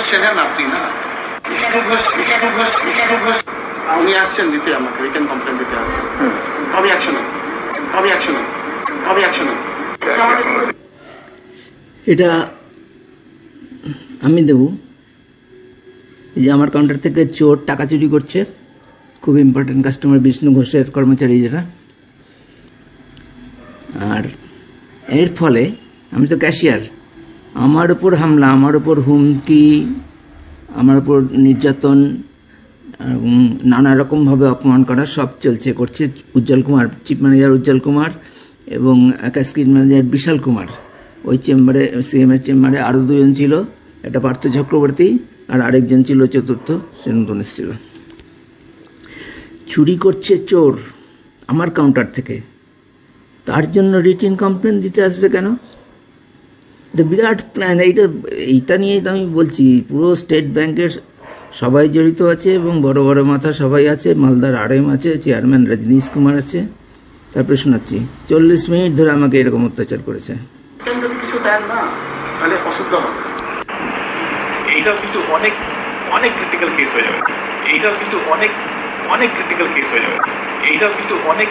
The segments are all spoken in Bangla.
চেনেন আপনি না? উনি আসছেন দিতে, আমাকে রিটেন কমপ্লেন দিতে আসছেন। কবে অ্যাকশন হবে? কবে অ্যাকশন হবে? কবে অ্যাকশন হবে? এটা আমি দেব। এই যে আমার কাউন্টার থেকে চোর টাকা চুরি করছে, খুব ইম্পর্টেন্ট কাস্টমার, বিষ্ণু ঘোষের কর্মচারী যেটা। আর এর ফলে আমি তো ক্যাশিয়ার, আমার উপর হামলা, আমার উপর হুমকি, আমার উপর নির্যাতন, নানা রকমভাবে অপমান করা সব করছে উজ্জ্বল কুমার, চিফ ম্যানেজার উজ্জ্বল কুমার এবং ক্যাসকেড ম্যানেজার বিশাল কুমার। ওই চেম্বারে, সিএমের চেম্বারে আরও দুজন ছিল, একটা পার্থ চক্রবর্তী আর আরেকজন ছিল চতুর্থ, সে নতুন এসেছিল। চুরি করছে চোর আমার কাউন্টার থেকে, তার জন্য রিটেন কমপ্লেন দিতে আসবে কেন? এটা বিরাট প্ল্যান। এইটা নিয়েই তো আমি বলছি, পুরো স্টেট ব্যাংকের সবাই জড়িত আছে এবং বড় বড় মাথা সবাই আছে। মালদার RM আছে, চেয়ারম্যান রজনীশ কুমার আছে। তারপরে শোনাচ্ছি 40 মিনিট ধরে আমাকে এরকম অত্যাচার করেছে। যদি কিছু দেন না তাহলে অশুদ্ধ হবে। এইটাও কিন্তু অনেক অনেক ক্রিটিক্যাল কেস হয়ে যাবে। এইটাও কিন্তু অনেক অনেক ক্রিটিক্যাল কেস হয়ে যাবে। এইটাও কিন্তু অনেক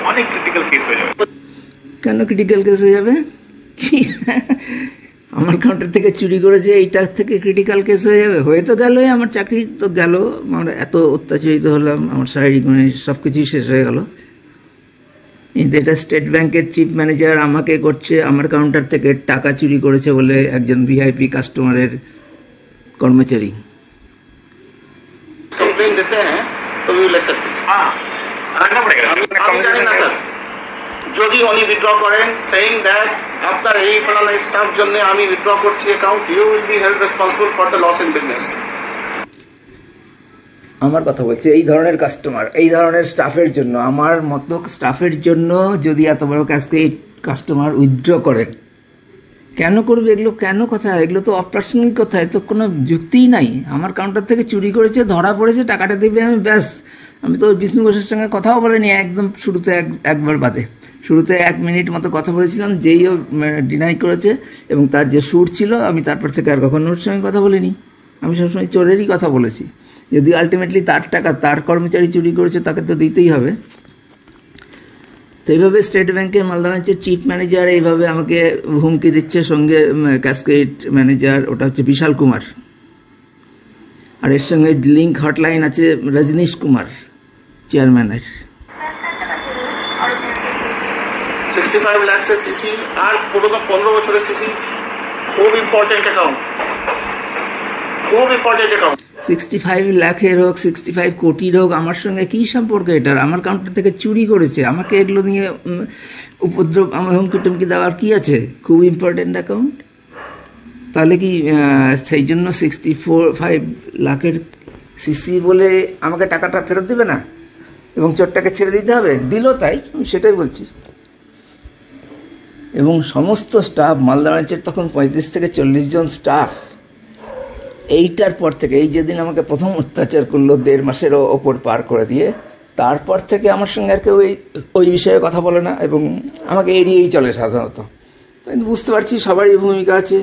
অনেক ক্রিটিক্যাল কেস হয়ে যাবে। কেন ক্রিটিক্যাল কেস হয়ে যাবে? কি আমার কাউন্টার থেকে চুরি করেছে, এইটার থেকে ক্রিটিক্যাল কেস হয়ে যাবে? হয়ে তো গেলই, আমার চাকরি তো গেল, আমরা এত অত্যাচারিত হলাম, আমার শারীরিক মানে সব কিছুই শেষ হয়ে গেল। কিন্তু এটা স্টেট ব্যাংকের চিফ ম্যানেজার আমাকে করছে, আমার কাউন্টার থেকে টাকা চুরি করেছে বলে একজন VIP কাস্টমারের কর্মচারী। কমপ্লেন দিতে হ্যাঁ তো উইল অ্যাকসেপ্ট। আমি জানি না স্যার, যদি উনি উইথড্র করেন সেইং দ্যাট আপনার এই ফলানা স্টাফ জন্য আমি উইথড্র করছি account, you will be held responsible for the loss in business. আমার কথা বলছি, এই ধরনের কাস্টমার, এই ধরনের স্টাফের জন্য, আমার মতো স্টাফের জন্য যদি এত বড় ক্যাসকেড কাস্টমার উইথড্র করেন, কেন করবে এগুলো? কেন কথা? এগুলো তো অপ্রাসঙ্গিক কথা, এত কোনো যুক্তিই নাই। আমার কাউন্টার থেকে চুরি করেছে, ধরা পড়েছে, টাকাটা দেবে, আমি ব্যাস। আমি তো বিষ্ণু ঘোষের সঙ্গে কথাও বলিনি, একদম শুরুতে একবার বাদে, শুরুতে 1 মিনিট মতো কথা বলেছিলাম, যেই ও ডিনাই করেছে এবং তার যে সুর ছিল, আমি তারপর থেকে আর কখনো ওর সঙ্গে কথা বলিনি। আমি সবসময় চোরেরই কথা বলেছি। যদি আলটিমেটলি তার টাকা তার কর্মচারী চুরি করেছে, তাকে তো দিতেই হবে। তো এইভাবে স্টেট ব্যাংকের মালদা ব্রাঞ্চের চিফ ম্যানেজার এইভাবে আমাকে হুমকি দিচ্ছে, সঙ্গে ক্যাসকেড ম্যানেজার, ওটা হচ্ছে বিশাল কুমার, আর এর সঙ্গে লিঙ্ক হটলাইন আছে রজনীশ কুমার চেয়ারম্যানের। 65 লাখ সিসি আর পুরো 15 বছরের সিসি, খুব ইম্পর্টেন্ট অ্যাকাউন্ট, খুব ইম্পর্টেন্ট অ্যাকাউন্ট। 65 লাখের হোক, 65 কোটির হোক, আমার সঙ্গে কী সম্পর্ক এটার? আমার কাউন্টার থেকে চুরি করেছে, আমাকে এগুলো নিয়ে উপদ্রব, আমার হুমকি টুমকি দেওয়ার কী আছে? খুব ইম্পর্টেন্ট অ্যাকাউন্ট। তাহলে কি সেই জন্য 65 লাখের সিসি বলে আমাকে টাকাটা ফেরত দেবে না এবং চোরটাকে ছেড়ে দিতে হবে? দিল, তাই আমি সেটাই বলছি। এবং সমস্ত স্টাফ, মালদা ব্রাঞ্চের তখন 35 থেকে 40 জন স্টাফ, এইটার পর থেকে, এই যেদিন আমাকে প্রথম অত্যাচার করলো 1.5 মাসেরও ওপর পার করে দিয়ে, তারপর থেকে আমার সঙ্গে আর কেউ ওই বিষয়ে কথা বলে না এবং আমাকে এড়িয়েই চলে সাধারণত। কিন্তু বুঝতে পারছি সবারই ভূমিকা আছে,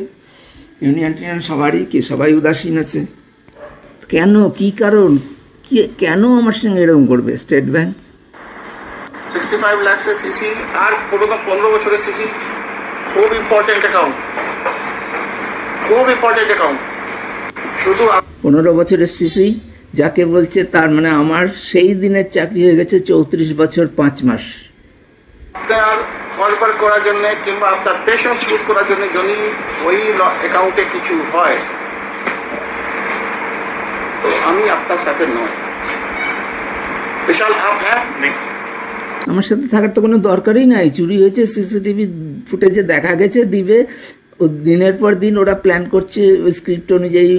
ইউনিয়ন টিউনিয়ন সবারই, কি সবাই উদাসীন আছে। কেন, কি কারণ, কেন আমার সঙ্গে এরকম করবে স্টেট ব্যাংক? 65 লাখ সিসি আর পুরো 15 বছরের সিসি, খুব ইম্পর্টেন্ট অ্যাকাউন্ট, খুব ইম্পর্টেন্ট অ্যাকাউন্ট। শুধু 15 বছরের সিসি যাকে বলছে, তার মানে আমার সেই দিনের চাকরি হয়ে গেছে 34 বছর 5 মাস। আপনার ফলফল করার জন্য কিংবা আপনার পেশেন্স লুজ করার জন্য যদি ওই অ্যাকাউন্টে কিছু হয়, তো আমি আপনার সাথে নয়। বিশাল আপ হ্যাঁ, আমার সাথে থাকার তো কোনো দরকারই নাই। চুরি হয়েছে, CCTV ফুটেজে দেখা গেছে, দিবে। ও দিনের পর দিন ওরা প্ল্যান করছে, ওই স্ক্রিপ্ট অনুযায়ী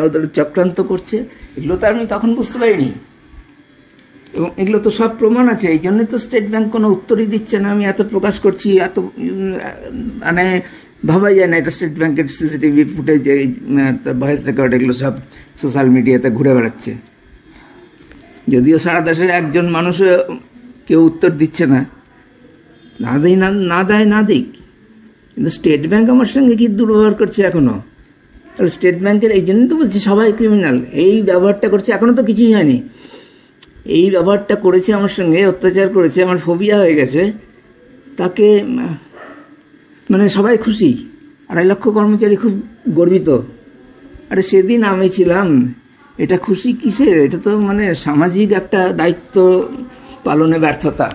ওদের চক্রান্ত করছে। এগুলো তো আমি তখন বুঝতে পারিনি এবং এগুলো তো সব প্রমাণ আছে। এই জন্য তো স্টেট ব্যাংক কোনো উত্তরই দিচ্ছে না। আমি এত প্রকাশ করছি, এত মানে ভাবাই যায় না এটা স্টেট ব্যাংকের CCTV ফুটেজ, ভয়েস রেকর্ড, এগুলো সব সোশ্যাল মিডিয়াতে ঘুরে বেড়াচ্ছে। যদিও সারা দেশের একজন মানুষও কেউ উত্তর দিচ্ছে না, না দেয় না দিক, কিন্তু স্টেট ব্যাংক আমার সঙ্গে কি দুর্ব্যবহার করছে এখনো, তাহলে স্টেট ব্যাংকের এই জন্য তো বলছি সবাই ক্রিমিনাল। এই ব্যবহারটা করছে, এখনও তো কিছুই হয়নি, এই ব্যবহারটা করেছে আমার সঙ্গে, অত্যাচার করেছে, আমার ফোবিয়া হয়ে গেছে, তাকে মানে সবাই খুশি, 2.5 লক্ষ কর্মচারী খুব গর্বিত। আরে সেদিন আমি ছিলাম, এটা খুশি কিসের? এটা তো মানে সামাজিক একটা দায়িত্ব পালনে ব্যর্থতা।